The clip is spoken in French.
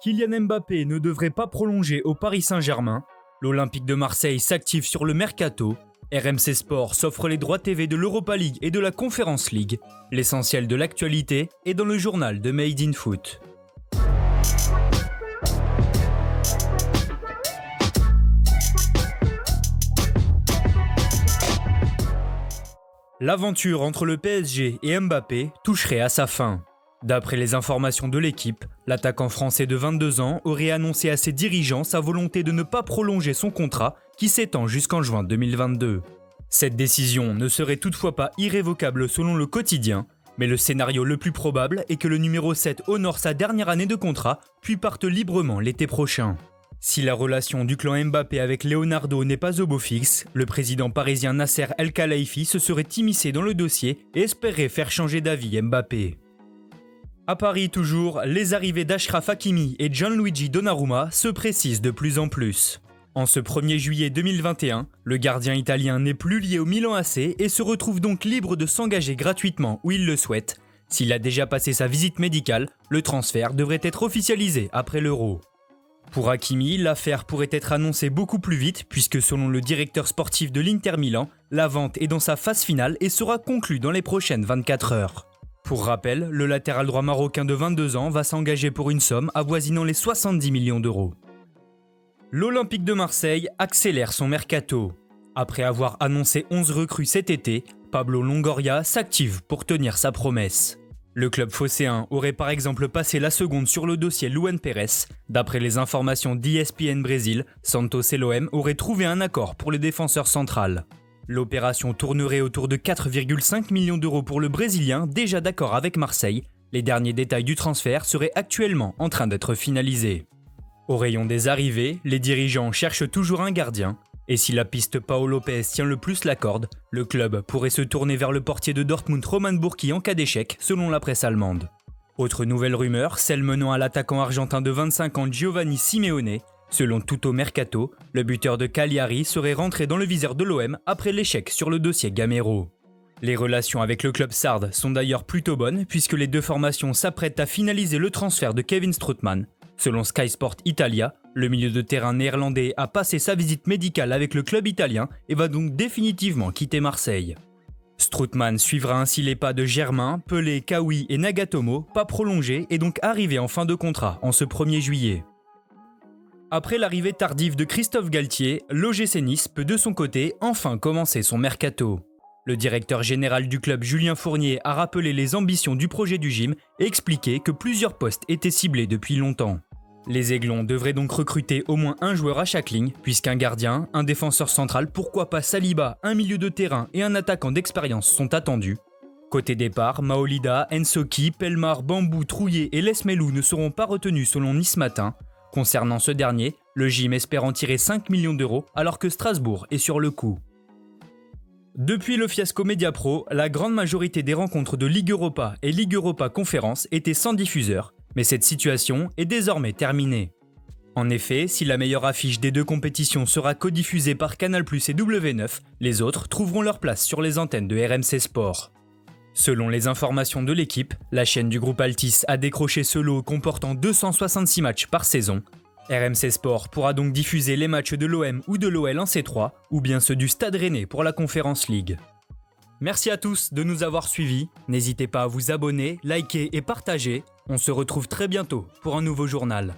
Kylian Mbappé ne devrait pas prolonger au Paris Saint-Germain. L'Olympique de Marseille s'active sur le mercato. RMC Sport s'offre les droits TV de l'Europa League et de la Conference League. L'essentiel de l'actualité est dans le journal de Made in Foot. L'aventure entre le PSG et Mbappé toucherait à sa fin. D'après les informations de l'équipe, l'attaquant français de 22 ans aurait annoncé à ses dirigeants sa volonté de ne pas prolonger son contrat qui s'étend jusqu'en juin 2022. Cette décision ne serait toutefois pas irrévocable selon le quotidien, mais le scénario le plus probable est que le numéro 7 honore sa dernière année de contrat puis parte librement l'été prochain. Si la relation du clan Mbappé avec Leonardo n'est pas au beau fixe, le président parisien Nasser El Khelaifi se serait immiscé dans le dossier et espérait faire changer d'avis Mbappé. À Paris toujours, les arrivées d'Achraf Hakimi et Gianluigi Donnarumma se précisent de plus en plus. En ce 1er juillet 2021, le gardien italien n'est plus lié au Milan AC et se retrouve donc libre de s'engager gratuitement où il le souhaite. S'il a déjà passé sa visite médicale, le transfert devrait être officialisé après l'Euro. Pour Hakimi, l'affaire pourrait être annoncée beaucoup plus vite puisque selon le directeur sportif de l'Inter Milan, la vente est dans sa phase finale et sera conclue dans les prochaines 24 heures. Pour rappel, le latéral droit marocain de 22 ans va s'engager pour une somme avoisinant les 70 millions d'euros. L'Olympique de Marseille accélère son mercato. Après avoir annoncé 11 recrues cet été, Pablo Longoria s'active pour tenir sa promesse. Le club phocéen aurait par exemple passé la seconde sur le dossier Luan Pérez. D'après les informations d'ESPN Brésil, Santos et l'OM auraient trouvé un accord pour le défenseur central. L'opération tournerait autour de 4,5 millions d'euros pour le Brésilien, déjà d'accord avec Marseille. Les derniers détails du transfert seraient actuellement en train d'être finalisés. Au rayon des arrivées, les dirigeants cherchent toujours un gardien. Et si la piste Paolo Lopez tient le plus la corde, le club pourrait se tourner vers le portier de Dortmund Roman Bürki en cas d'échec, selon la presse allemande. Autre nouvelle rumeur, celle menant à l'attaquant argentin de 25 ans Giovanni Simeone. Selon Tutto Mercato, le buteur de Cagliari serait rentré dans le viseur de l'OM après l'échec sur le dossier Gamero. Les relations avec le club sarde sont d'ailleurs plutôt bonnes puisque les deux formations s'apprêtent à finaliser le transfert de Kevin Strootman. Selon Sky Sport Italia, le milieu de terrain néerlandais a passé sa visite médicale avec le club italien et va donc définitivement quitter Marseille. Strootman suivra ainsi les pas de Germain, Pelé, Kawi et Nagatomo, pas prolongés et donc arrivé en fin de contrat en ce 1er juillet. Après l'arrivée tardive de Christophe Galtier, l'OGC Nice peut de son côté enfin commencer son mercato. Le directeur général du club Julien Fournier a rappelé les ambitions du projet du gym et expliqué que plusieurs postes étaient ciblés depuis longtemps. Les Aiglons devraient donc recruter au moins un joueur à chaque ligne, puisqu'un gardien, un défenseur central, pourquoi pas Saliba, un milieu de terrain et un attaquant d'expérience sont attendus. Côté départ, Maolida, Ensoki, Pelmar, Bambou, Trouillet et Lesmelou ne seront pas retenus selon Nice Matin. Concernant ce dernier, le gym espère en tirer 5 millions d'euros alors que Strasbourg est sur le coup. Depuis le fiasco Mediapro, la grande majorité des rencontres de Ligue Europa et Ligue Europa Conférence étaient sans diffuseur, mais cette situation est désormais terminée. En effet, si la meilleure affiche des deux compétitions sera codiffusée par Canal+ et W9, les autres trouveront leur place sur les antennes de RMC Sport. Selon les informations de l'équipe, la chaîne du groupe Altice a décroché ce lot comportant 266 matchs par saison. RMC Sport pourra donc diffuser les matchs de l'OM ou de l'OL en C3, ou bien ceux du Stade Rennais pour la Conference League. Merci à tous de nous avoir suivis, n'hésitez pas à vous abonner, liker et partager, on se retrouve très bientôt pour un nouveau journal.